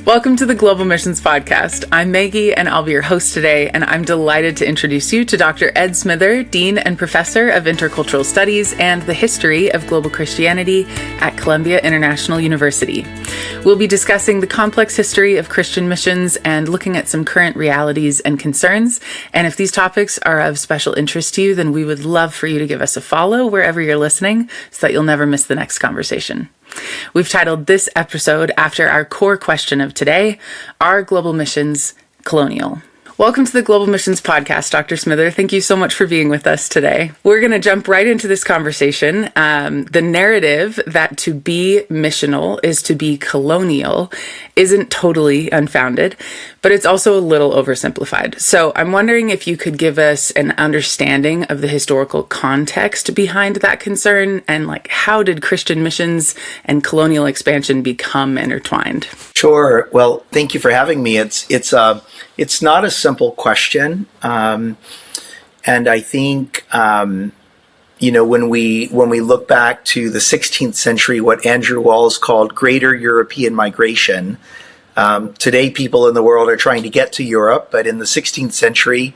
Welcome to the Global Missions Podcast. I'm Maggie, and I'll be your host today, and I'm delighted to introduce you to Dr. Ed Smither, Dean and Professor of Intercultural Studies and the History of Global Christianity at Columbia International University. We'll be discussing the complex history of Christian missions and looking at some current realities and concerns. And if these topics are of special interest to you, then we would love for you to give us a follow wherever you're listening so that you'll never miss the next conversation. We've titled this episode after our core question of today: Are global missions colonial? Welcome to the Global Missions Podcast, Dr. Smither. Thank you so much for being with us today. We're going to jump right into this conversation. The narrative that to be missional is to be colonial isn't totally unfounded, but it's also a little oversimplified. So I'm wondering if you could give us an understanding of the historical context behind that concern, and how did Christian missions and colonial expansion become intertwined? Sure. Well, thank you for having me. It's not a simple question, and I think when we look back to the 16th century, what Andrew Walls called Greater European Migration. Today, people in the world are trying to get to Europe, but in the 16th century,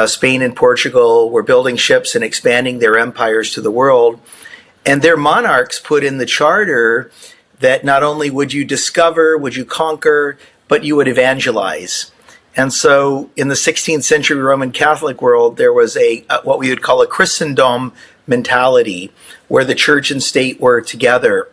Spain and Portugal were building ships and expanding their empires to the world, and their monarchs put in the charter that not only would you discover, would you conquer, but you would evangelize. And so in the 16th century Roman Catholic world, there was what we would call a Christendom mentality, where the church and state were together.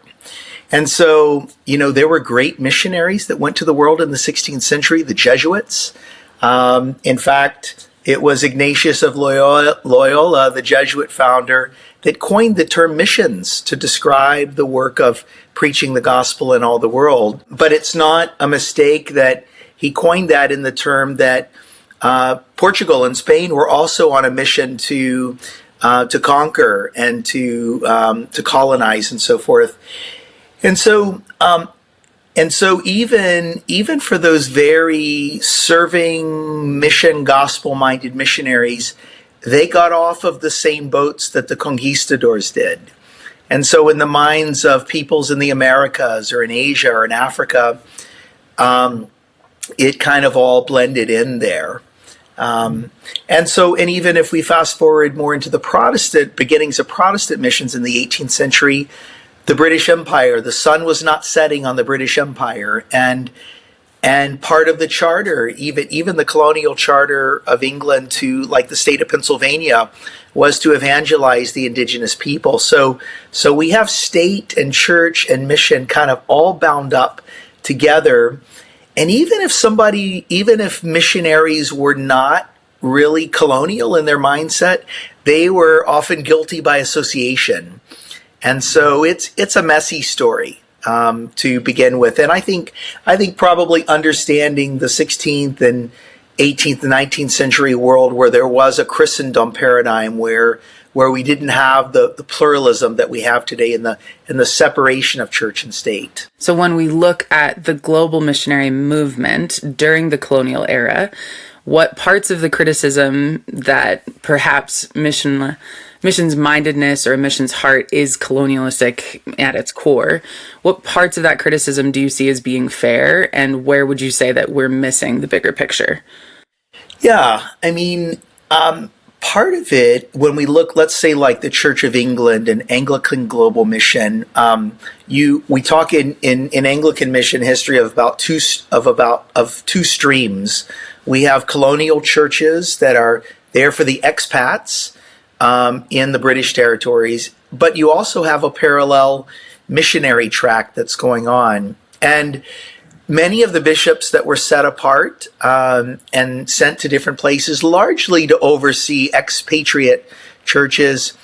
And so, there were great missionaries that went to the world in the 16th century, the Jesuits. In fact, it was Ignatius of Loyola, the Jesuit founder, that coined the term missions to describe the work of preaching the gospel in all the world. But it's not a mistake that he coined that in the term that Portugal and Spain were also on a mission to conquer and to colonize and so forth. And so even for those very serving, mission, gospel-minded missionaries, they got off of the same boats that the conquistadors did. And so in the minds of peoples in the Americas or in Asia or in Africa, it kind of all blended in there. And even if we fast forward more into the beginnings of Protestant missions in the 18th century, the British Empire, the sun was not setting on the British Empire, and part of the charter, even the colonial charter of England to the state of Pennsylvania, was to evangelize the indigenous people. So we have state and church and mission kind of all bound up together. And even if missionaries were not really colonial in their mindset, they were often guilty by association. And so it's a messy story to begin with. And I think probably understanding the 16th and 18th and 19th century world, where there was a Christendom paradigm where we didn't have the pluralism that we have today in the separation of church and state. So when we look at the global missionary movement during the colonial era, what parts of the criticism that perhaps missions mindedness or missions heart is colonialistic at its core, what parts of that criticism do you see as being fair, and where would you say that we're missing the bigger picture? Yeah, part of it, when we look, let's say the Church of England and Anglican global mission, we talk in Anglican mission history of two streams. We have colonial churches that are there for the expats in the British territories, but you also have a parallel missionary track that's going on. And many of the bishops that were set apart and sent to different places, largely to oversee expatriate churches,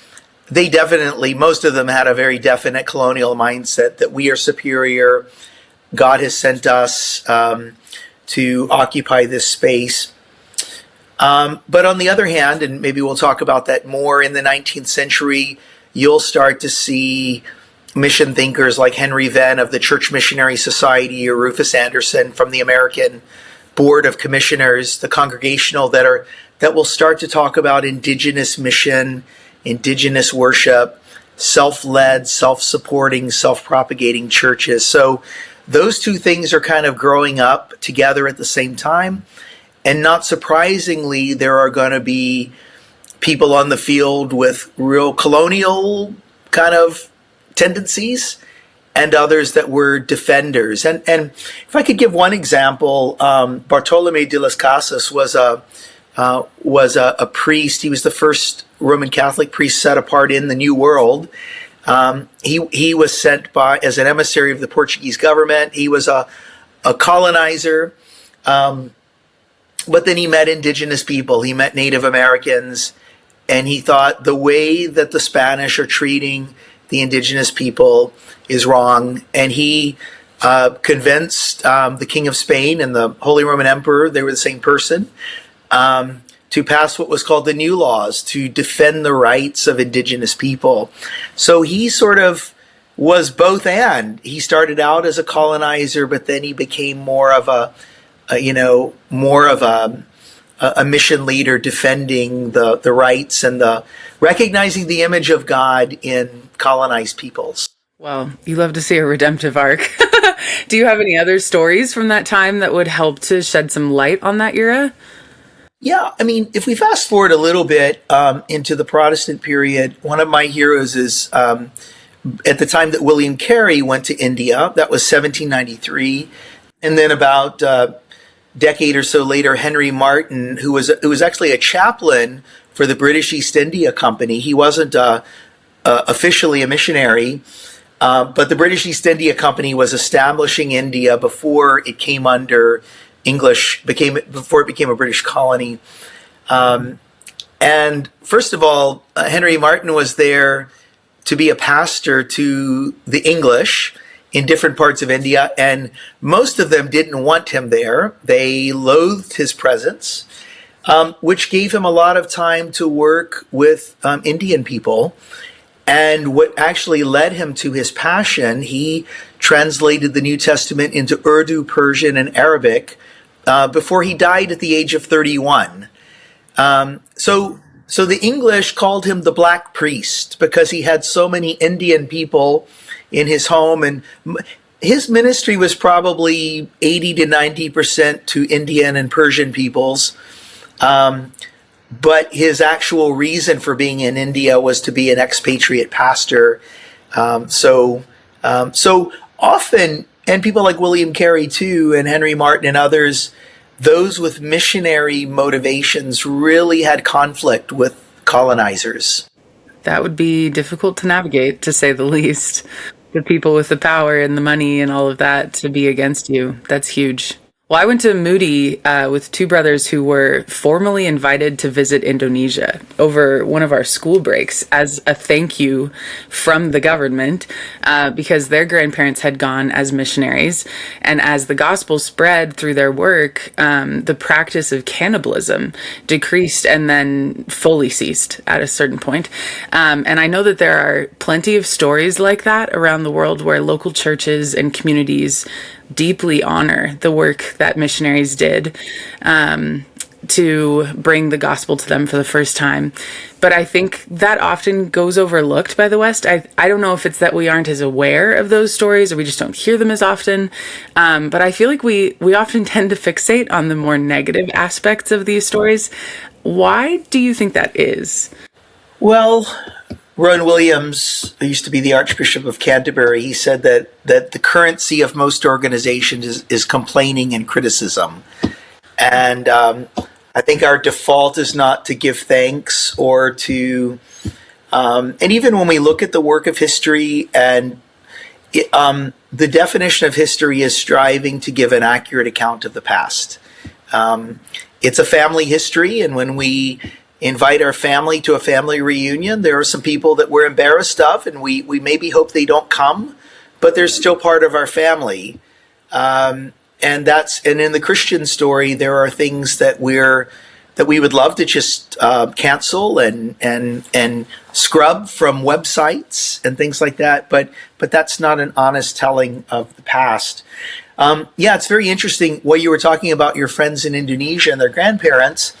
most of them had a very definite colonial mindset that we are superior. God has sent us to occupy this space. But on the other hand, and maybe we'll talk about that more in the 19th century, you'll start to see mission thinkers like Henry Venn of the Church Missionary Society or Rufus Anderson from the American Board of Commissioners, the Congregational, that will start to talk about indigenous mission, indigenous worship, self-led, self-supporting, self-propagating churches. So those two things are kind of growing up together at the same time. And not surprisingly, there are going to be people on the field with real colonial kind of tendencies and others that were defenders. And if I could give one example, Bartolome de las Casas was a priest. He was the first Roman Catholic priest set apart in the New World. He was sent as an emissary of the Portuguese government. He was a colonizer, but then he met indigenous people. He met Native Americans, and he thought the way that the Spanish are treating the indigenous people is wrong. And he convinced the King of Spain and the Holy Roman Emperor, they were the same person, to pass what was called the New Laws to defend the rights of indigenous people. So he sort of was both and. He started out as a colonizer, but then he became more of a mission leader, defending the rights and recognizing the image of God in colonized peoples. Well, you love to see a redemptive arc. Do you have any other stories from that time that would help to shed some light on that era? Yeah, I mean, if we fast forward a little bit into the Protestant period, one of my heroes is at the time that William Carey went to India. That was 1793. And then about decade or so later, Henry Martyn, who was actually a chaplain for the British East India Company. He wasn't officially a missionary, but the British East India Company was establishing India before it came under before it became a British colony. And first of all, Henry Martyn was there to be a pastor to the English in different parts of India, and most of them didn't want him there. They loathed his presence, which gave him a lot of time to work with Indian people. And what actually led him to his passion, he translated the New Testament into Urdu, Persian, and Arabic before he died at the age of 31. So the English called him the Black Priest because he had so many Indian people in his home, and his ministry was probably 80 to 90% to Indian and Persian peoples. But his actual reason for being in India was to be an expatriate pastor. So often, and people like William Carey too, and Henry Martyn and others, those with missionary motivations really had conflict with colonizers. That would be difficult to navigate, to say the least. The people with the power and the money and all of that to be against you. That's huge. Well, I went to Moody with two brothers who were formally invited to visit Indonesia over one of our school breaks as a thank you from the government because their grandparents had gone as missionaries. And as the gospel spread through their work, the practice of cannibalism decreased and then fully ceased at a certain point. And I know that there are plenty of stories like that around the world where local churches and communities deeply honor the work that missionaries did to bring the gospel to them for the first time. But I think that often goes overlooked by the West. I don't know if it's that we aren't as aware of those stories or we just don't hear them as often. But I feel like we often tend to fixate on the more negative aspects of these stories. Why do you think that is? Well, Rowan Williams, who used to be the Archbishop of Canterbury, he said that the currency of most organizations is complaining and criticism. And I think our default is not to give thanks or to, and even when we look at the work of history, and the definition of history is striving to give an accurate account of the past. It's a family history, and when we invite our family to a family reunion, there are some people that we're embarrassed of, and we maybe hope they don't come, but they're still part of our family. And in the Christian story, there are things that we would love to just cancel and scrub from websites and things like that, but that's not an honest telling of the past. It's very interesting what you were talking about your friends in Indonesia and their grandparents.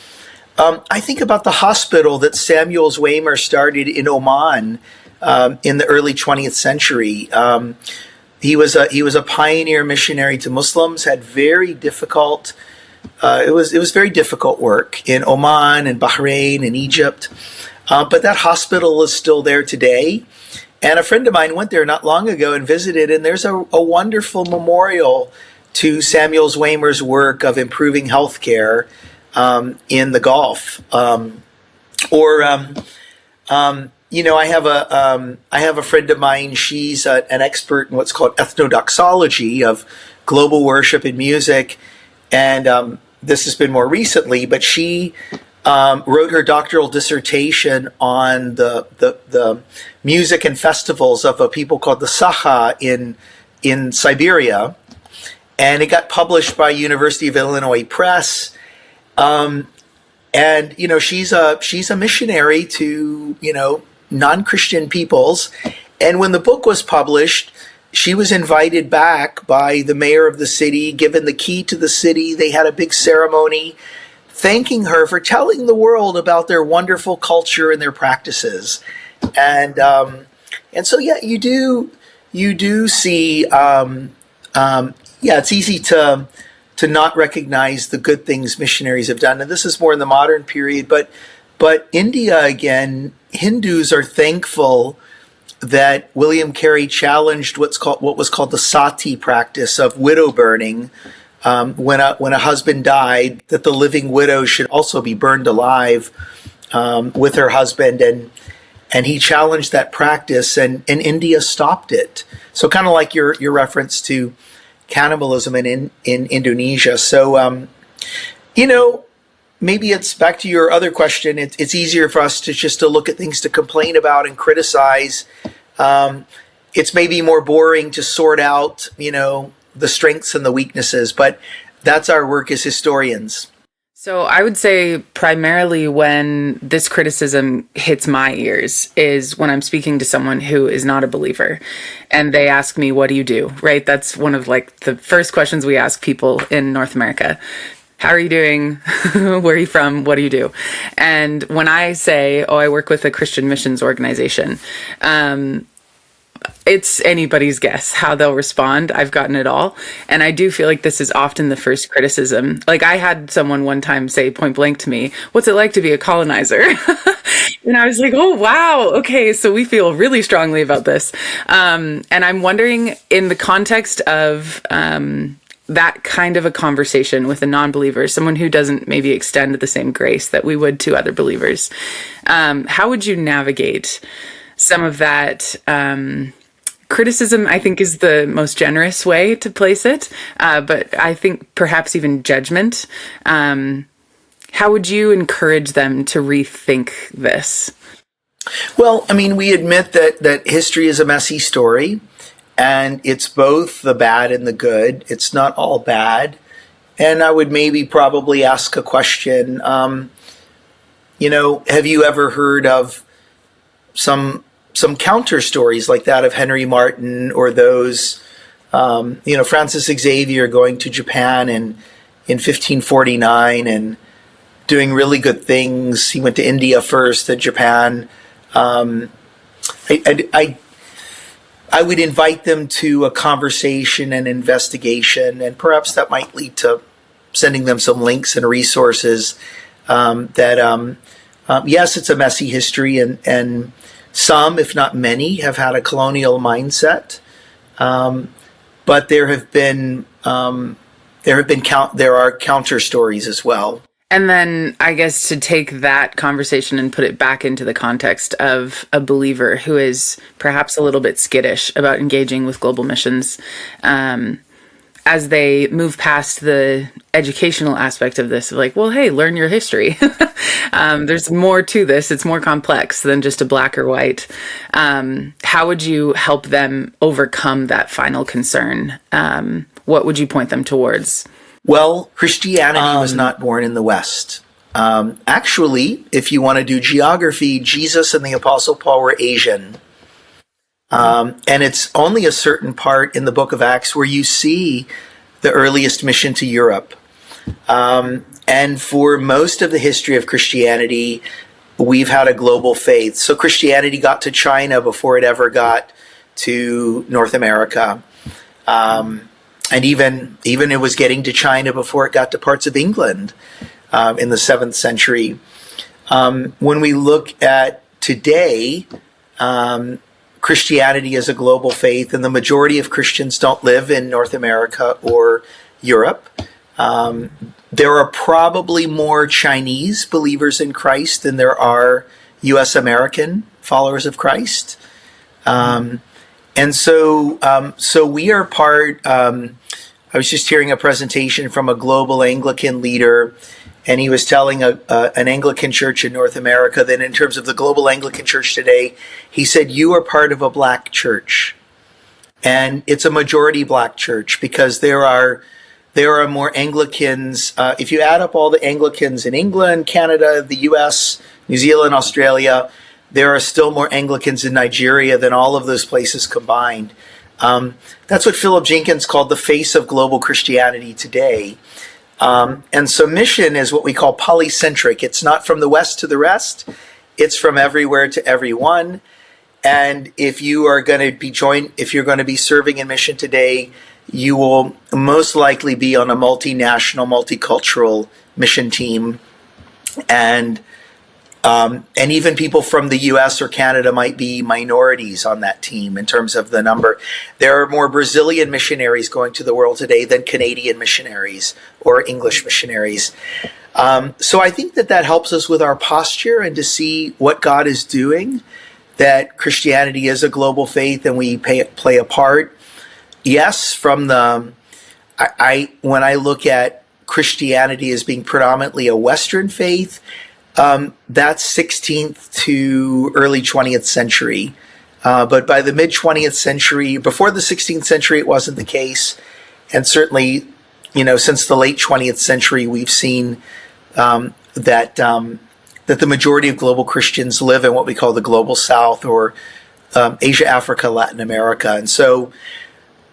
I think about the hospital that Samuel Zwemer started in Oman in the early 20th century. he was a pioneer missionary to Muslims. Had very difficult. It was very difficult work in Oman and Bahrain and Egypt. But that hospital is still there today. And a friend of mine went there not long ago and visited, and there's a wonderful memorial to Samuel Zwemer's work of improving healthcare in the Gulf. I have a friend of mine. She's an expert in what's called ethnodoxology of global worship and music, and this has been more recently. But she wrote her doctoral dissertation on the music and festivals of a people called the Sakha in Siberia, and it got published by University of Illinois Press. And she's a missionary to non-Christian peoples. And when the book was published, she was invited back by the mayor of the city, given the key to the city. They had a big ceremony thanking her for telling the world about their wonderful culture and their practices. And so you do see it's easy to not recognize the good things missionaries have done. And this is more in the modern period, but India, again, Hindus are thankful that William Carey challenged what was called the sati practice of widow burning. When a husband died, that the living widow should also be burned alive with her husband, and he challenged that practice, and India stopped it. So kind of like your reference to cannibalism in Indonesia. So maybe it's back to your other question. It's easier for us to look at things to complain about and criticize. It's maybe more boring to sort out, the strengths and the weaknesses, but that's our work as historians. So I would say primarily when this criticism hits my ears is when I'm speaking to someone who is not a believer and they ask me, what do you do? Right? That's one of the first questions we ask people in North America. How are you doing? Where are you from? What do you do? And when I say, I work with a Christian missions organization, it's anybody's guess how they'll respond. I've gotten it all. And I do feel like this is often the first criticism. Like I had someone one time say point blank to me, what's it like to be a colonizer? And I was like, oh, wow. Okay. So we feel really strongly about this. And I'm wondering in the context of that kind of a conversation with a non-believer, someone who doesn't maybe extend the same grace that we would to other believers, how would you navigate some of that criticism? I think is the most generous way to place it, but I think perhaps even judgment. How would you encourage them to rethink this? Well, we admit that history is a messy story, and it's both the bad and the good. It's not all bad. And I would maybe probably ask a question, have you ever heard of some counter stories like that of Henry Martyn, or those, Francis Xavier going to Japan in 1549 and doing really good things. He went to India first, then Japan. I would invite them to a conversation and investigation, and perhaps that might lead to sending them some links and resources yes, it's a messy history, and some, if not many, have had a colonial mindset. But there are counter stories as well. And then I guess to take that conversation and put it back into the context of a believer who is perhaps a little bit skittish about engaging with global missions, as they move past the educational aspect of this, like, well, hey, learn your history. There's more to this. It's more complex than just a black or white. How would you help them overcome that final concern? What would you point them towards? Well, Christianity was not born in the West. Actually, if you want to do geography, Jesus and the Apostle Paul were Asian. And it's only a certain part in the book of Acts where you see the earliest mission to Europe. And for most of the history of Christianity, we've had a global faith. So Christianity got to China before it ever got to North America. And even it was getting to China before it got to parts of England in the 7th century. When we look at today, Christianity is a global faith, and the majority of Christians don't live in North America or Europe. There are probably more Chinese believers in Christ than there are U.S. American followers of Christ. And so we are part. I was just hearing a presentation from a global Anglican leader, and he was telling an Anglican church in North America that in terms of the global Anglican church today, he said, you are part of a black church. And it's a majority black church because there are more Anglicans. If you add up all the Anglicans in England, Canada, the US, New Zealand, Australia, there are still more Anglicans in Nigeria than all of those places combined. That's what Philip Jenkins called the face of global Christianity today. And so mission is what we call polycentric. It's not from the West to the rest. It's from everywhere to everyone. And if you are going to be if you're going to be serving in mission today, you will most likely be on a multinational, multicultural mission team. And even people from the US or Canada might be minorities on that team in terms of the number. There are more Brazilian missionaries going to the world today than Canadian missionaries or English missionaries. So I think that helps us with our posture and to see what God is doing, that Christianity is a global faith and we play a part. Yes, when I look at Christianity as being predominantly a Western faith, that's 16th to early 20th century. But by the mid-20th century, before the 16th century, it wasn't the case. And certainly, since the late 20th century, we've seen that the majority of global Christians live in what we call the global South, or Asia, Africa, Latin America. And so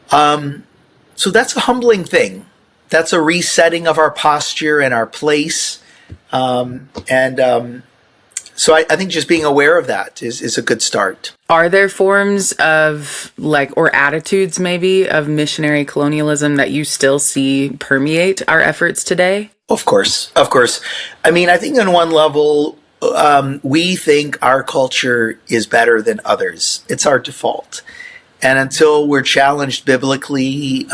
that's a humbling thing. That's a resetting of our posture and our place. So I think just being aware of that is a good start. Are there forms of or attitudes maybe of missionary colonialism that you still see permeate our efforts today? Of course. I mean, I think on one level, we think our culture is better than others. It's our default. And until we're challenged biblically,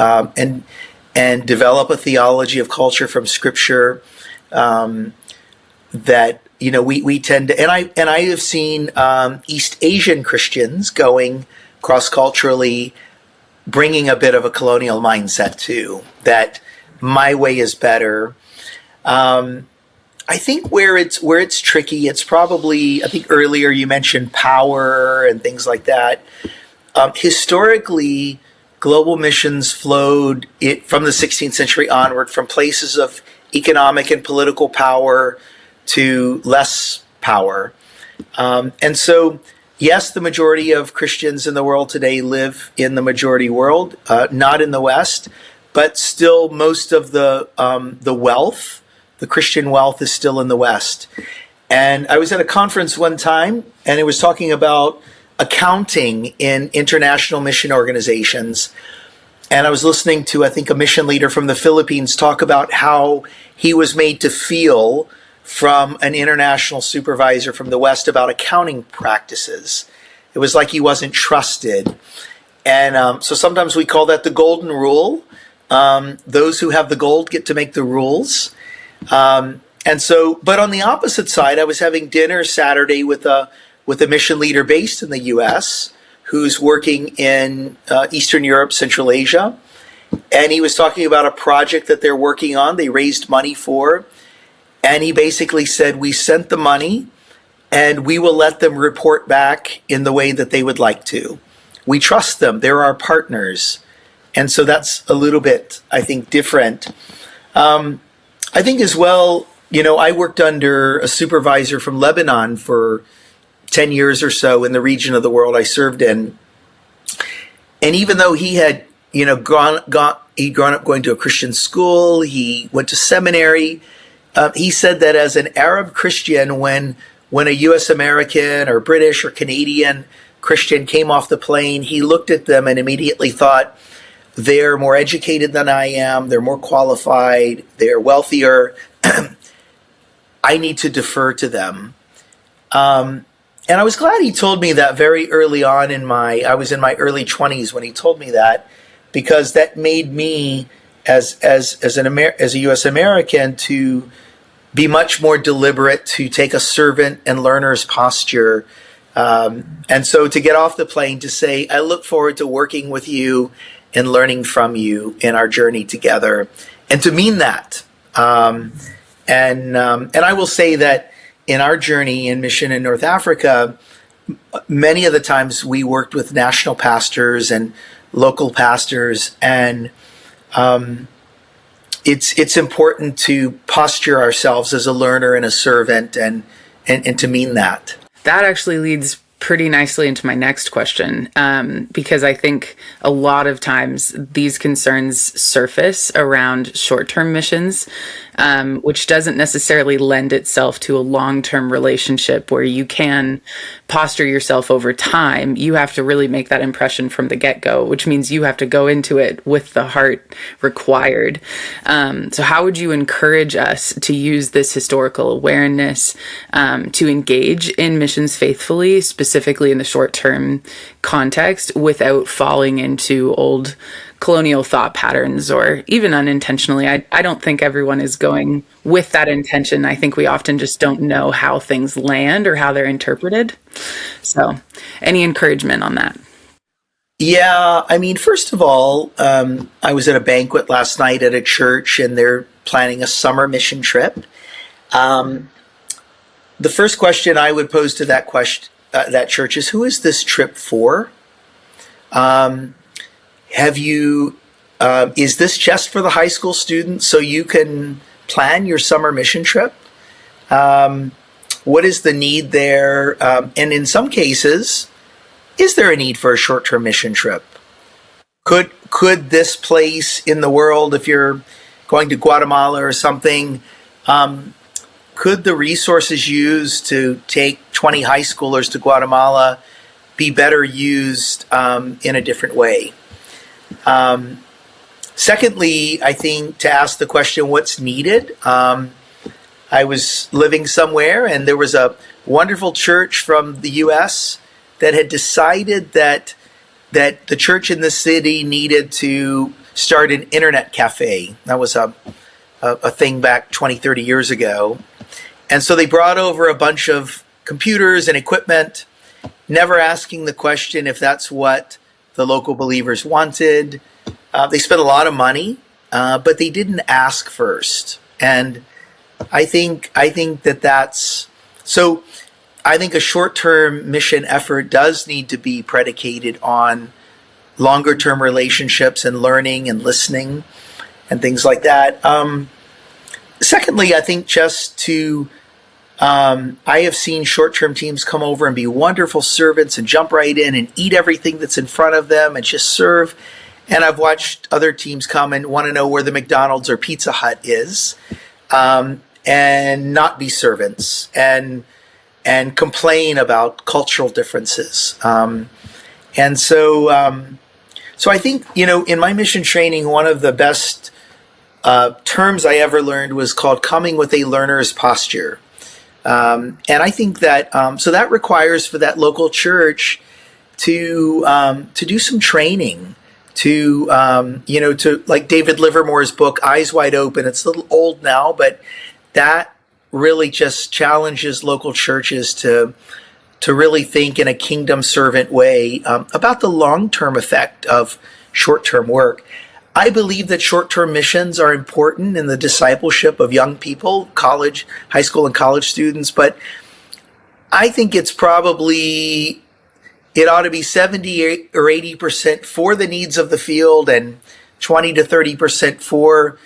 and develop a theology of culture from Scripture, that we tend to, and I have seen East Asian Christians going cross-culturally, bringing a bit of a colonial mindset too, that my way is better. I think where it's tricky, it's probably, I think earlier you mentioned power and things like that. Historically, global missions flowed from the 16th century onward from places of economic and political power to less power. And so, yes, the majority of Christians in the world today live in the majority world, not in the West, but still most of the wealth, the Christian wealth, is still in the West. And I was at a conference one time, and it was talking about accounting in international mission organizations. And I was listening to, I think, a mission leader from the Philippines talk about how he was made to feel from an international supervisor from the West about accounting practices. It was like he wasn't trusted. And so sometimes we call that the golden rule. Those who have the gold get to make the rules. But on the opposite side, I was having dinner Saturday with a mission leader based in the U.S. who's working in Eastern Europe, Central Asia. And he was talking about a project that they're working on, they raised money for. And he basically said, we sent the money and we will let them report back in the way that they would like to. We trust them. They're our partners. And so that's a little bit, I think, different. I think as well, I worked under a supervisor from Lebanon for 10 years or so in the region of the world I served in. And even though he had, grown up going to a Christian school, he went to seminary, he said that as an Arab Christian, when a U.S. American or British or Canadian Christian came off the plane, he looked at them and immediately thought, they're more educated than I am, they're more qualified, they're wealthier. I need to defer to them. And I was glad he told me that very early on I was in my early 20s when he told me that, because that made me, as a U.S. American, to be much more deliberate, to take a servant and learner's posture. And so to get off the plane to say, I look forward to working with you and learning from you in our journey together, and to mean that. And I will say that in our journey in mission in North Africa, many of the times we worked with national pastors and local pastors, and it's important to posture ourselves as a learner and a servant, and to mean that. That actually leads pretty nicely into my next question, because I think a lot of times these concerns surface around short-term missions, which doesn't necessarily lend itself to a long-term relationship where you can posture yourself over time. You have to really make that impression from the get-go, which means you have to go into it with the heart required. So how would you encourage us to use this historical awareness to engage in missions faithfully, specifically in the short-term context, without falling into old colonial thought patterns, or even unintentionally? I don't think everyone is going with that intention. I think we often just don't know how things land or how they're interpreted. So any encouragement on that? Yeah, I mean, first of all, I was at a banquet last night at a church, and they're planning a summer mission trip. The first question I would pose to that church is, who is this trip for? Is this just for the high school students so you can plan your summer mission trip? What is the need there? And in some cases, is there a need for a short-term mission trip? Could this place in the world, if you're going to Guatemala or something, could the resources used to take 20 high schoolers to Guatemala be better used in a different way? Secondly, I think to ask the question, what's needed? I was living somewhere, and there was a wonderful church from the U.S. that had decided that the church in the city needed to start an internet cafe. That was a thing back 20, 30 years ago. And so they brought over a bunch of computers and equipment, never asking the question if that's what the local believers wanted. They spent a lot of money, but they didn't ask first. And I think that's so. I think a short-term mission effort does need to be predicated on longer-term relationships and learning and listening and things like that. Secondly, I think just to I have seen short-term teams come over and be wonderful servants and jump right in and eat everything that's in front of them and just serve. And I've watched other teams come and want to know where the McDonald's or Pizza Hut is, and not be servants and complain about cultural differences. And so I think, in my mission training, one of the best terms I ever learned was called coming with a learner's posture. And I think that so that requires for that local church to do some training, to like David Livermore's book, Eyes Wide Open. It's a little old now, but that really just challenges local churches to really think in a kingdom servant way about the long-term effect of short-term work. I believe that short-term missions are important in the discipleship of young people, high school and college students, but I think it ought to be 70 or 80% for the needs of the field and 20 to 30% for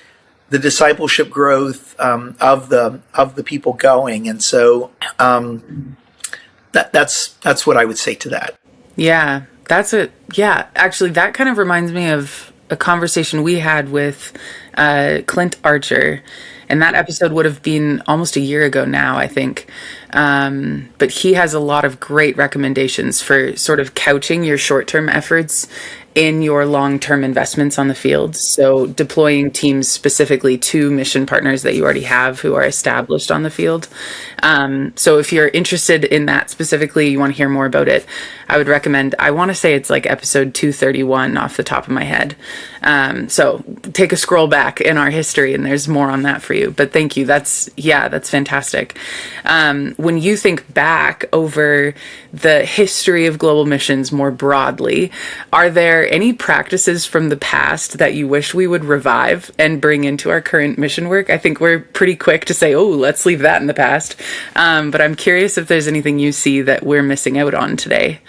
the discipleship growth of the people going. And so that's what I would say to that. Yeah, actually that kind of reminds me of a conversation we had with Clint Archer, and that episode would have been almost a year ago now, I think. But he has a lot of great recommendations for sort of couching your short-term efforts in your long-term investments on the field. So deploying teams specifically to mission partners that you already have who are established on the field. So if you're interested in that specifically, you want to hear more about it, I would recommend, I want to say it's like episode 231 off the top of my head. So take a scroll back in our history and there's more on that for you. But thank you. That's fantastic. When you think back over the history of global missions more broadly, are there any practices from the past that you wish we would revive and bring into our current mission work? I think we're pretty quick to say, oh, let's leave that in the past. But I'm curious if there's anything you see that we're missing out on today.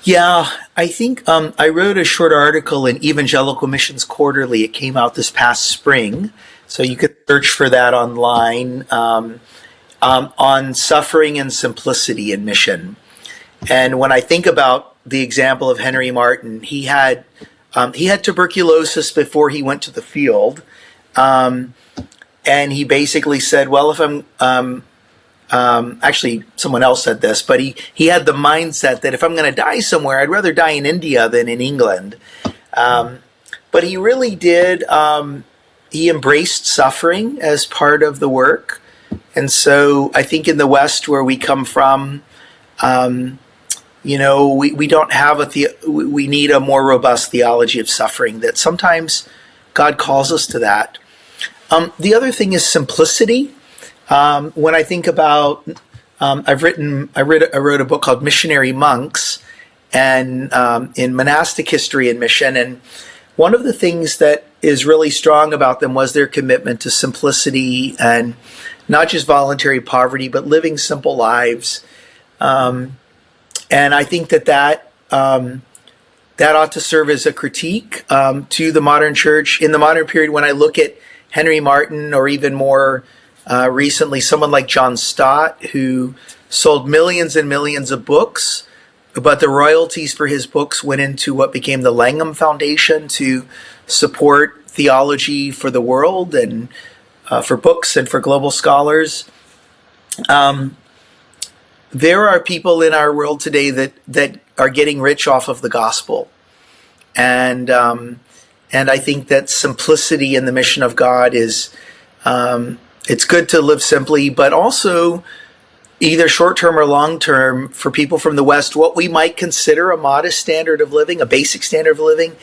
Yeah, I think I wrote a short article in Evangelical Missions Quarterly. It came out this past spring, so you could search for that online, on suffering and simplicity in mission. And when I think about the example of Henry Martin, he had tuberculosis before he went to the field, and he basically said, "Well, if I'm actually, someone else said this, but he had the mindset that if I'm going to die somewhere, I'd rather die in India than in England." But he really did, he embraced suffering as part of the work. And so I think in the West where we come from, we don't have we need a more robust theology of suffering, that sometimes God calls us to that. The other thing is simplicity. When I think about, I wrote a book called Missionary Monks, and in monastic history and mission. And one of the things that is really strong about them was their commitment to simplicity, and not just voluntary poverty, but living simple lives. And I think that ought to serve as a critique to the modern church. In the modern period, when I look at Henry Martin, or even more recently, someone like John Stott, who sold millions and millions of books, but the royalties for his books went into what became the Langham Foundation to support theology for the world and for books and for global scholars. There are people in our world today that are getting rich off of the gospel. And I think that simplicity in the mission of God is, it's good to live simply, but also either short-term or long-term, for people from the West, what we might consider a modest standard of living, a basic standard of living,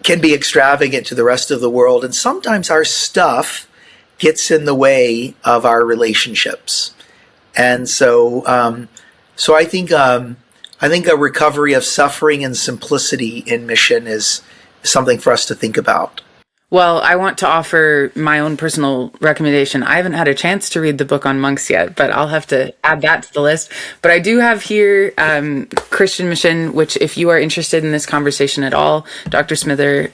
can be extravagant to the rest of the world. And sometimes our stuff gets in the way of our relationships. And so I think a recovery of suffering and simplicity in mission is something for us to think about. Well, I want to offer my own personal recommendation. I haven't had a chance to read the book on monks yet, but I'll have to add that to the list. But I do have here Christian Mission, which, if you are interested in this conversation at all, Dr. Smither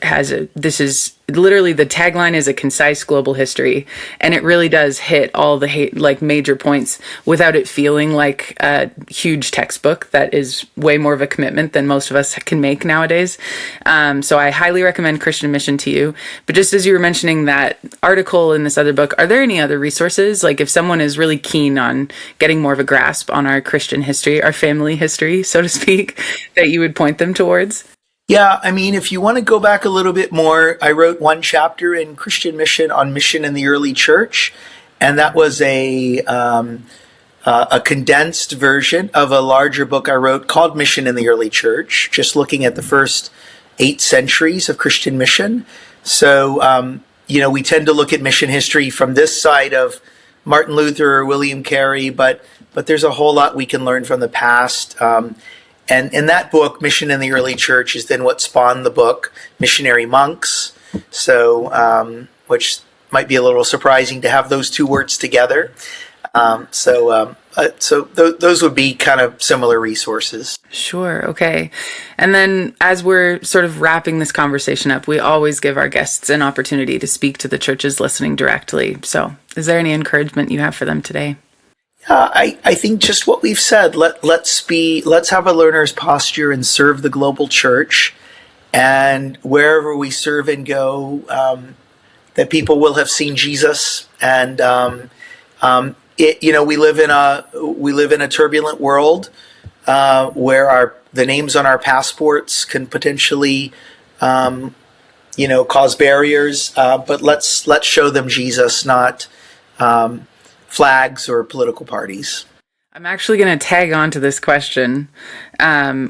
this is literally, the tagline is a concise global history, and it really does hit all the major points without it feeling like a huge textbook that is way more of a commitment than most of us can make nowadays. So I highly recommend Christian Mission to you. But just as you were mentioning that article in this other book, are there any other resources? Like, if someone is really keen on getting more of a grasp on our Christian history, our family history, so to speak, that you would point them towards? Yeah, I mean, if you want to go back a little bit more, I wrote one chapter in Christian Mission on mission in the early church, and that was a condensed version of a larger book I wrote called Mission in the Early Church, just looking at the first 8 centuries of Christian mission. So, we tend to look at mission history from this side of Martin Luther or William Carey, but there's a whole lot we can learn from the past. And in that book, Mission in the Early Church, is then what spawned the book Missionary Monks. So, which might be a little surprising to have those two words together. So those would be kind of similar resources. Sure. Okay. And then, as we're sort of wrapping this conversation up, we always give our guests an opportunity to speak to the churches listening directly. So is there any encouragement you have for them today? I think just what we've said. Let's have a learner's posture and serve the global church, and wherever we serve and go, that people will have seen Jesus. And we live in a turbulent world. where the names on our passports can potentially, cause barriers. But let's show them Jesus, not flags or political parties. I'm actually going to tag on to this question.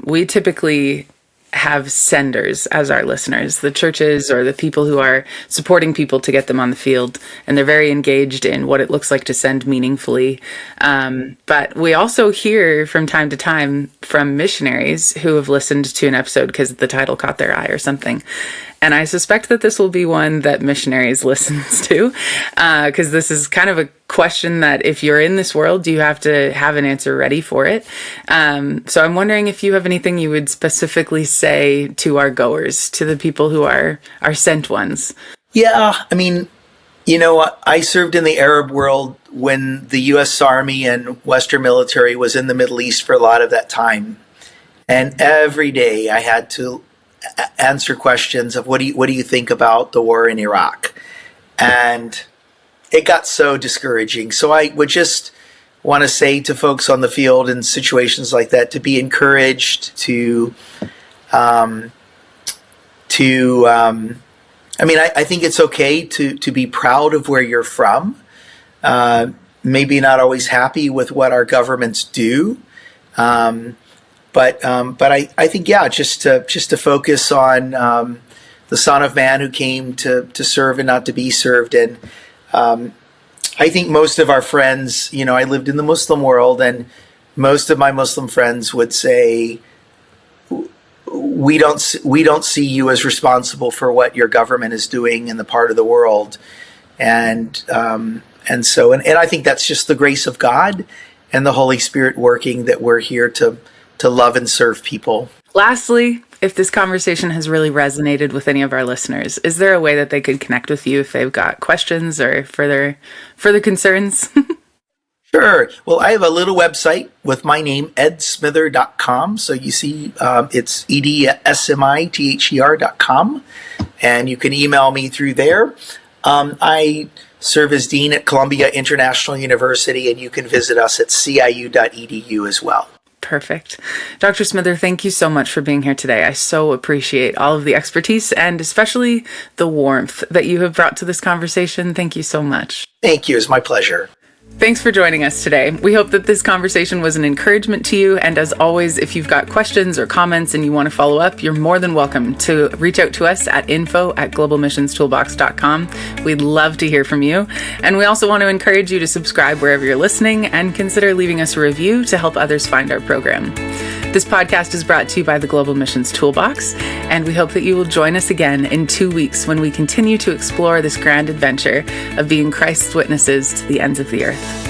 We typically have senders as our listeners, the churches or the people who are supporting people to get them on the field, and they're very engaged in what it looks like to send meaningfully. But we also hear from time to time from missionaries who have listened to an episode because the title caught their eye or something. And I suspect that this will be one that Missionaries listens to, because this is kind of a question that if you're in this world, you have to have an answer ready for it. So I'm wondering if you have anything you would specifically say to our goers, to the people who are our sent ones. Yeah, I mean, I served in the Arab world when the U.S. Army and Western military was in the Middle East for a lot of that time. And every day I had to answer questions of what do you think about the war in Iraq, and it got so discouraging. So I would just want to say to folks on the field in situations like that to be encouraged to I think it's okay to be proud of where you're from. Maybe not always happy with what our governments do. But I think, just to focus on the Son of Man who came to serve and not to be served. And I think most of our friends, I lived in the Muslim world, and most of my Muslim friends would say, we don't see you as responsible for what your government is doing in the part of the world. And I think that's just the grace of God and the Holy Spirit working, that we're here to love and serve people. Lastly, if this conversation has really resonated with any of our listeners, is there a way that they could connect with you if they've got questions or further concerns? Sure. Well, I have a little website with my name, edsmither.com. So you see, it's edsmither.com, and you can email me through there. I serve as dean at Columbia International University, and you can visit us at ciu.edu as well. Perfect. Dr. Smither, thank you so much for being here today. I so appreciate all of the expertise and especially the warmth that you have brought to this conversation. Thank you so much. Thank you. It's my pleasure. Thanks for joining us today. We hope that this conversation was an encouragement to you. And as always, if you've got questions or comments and you want to follow up, you're more than welcome to reach out to us at info@globalmissionstoolbox.com. We'd love to hear from you. And we also want to encourage you to subscribe wherever you're listening and consider leaving us a review to help others find our program. This podcast is brought to you by the Global Missions Toolbox, and we hope that you will join us again in 2 weeks when we continue to explore this grand adventure of being Christ's witnesses to the ends of the earth.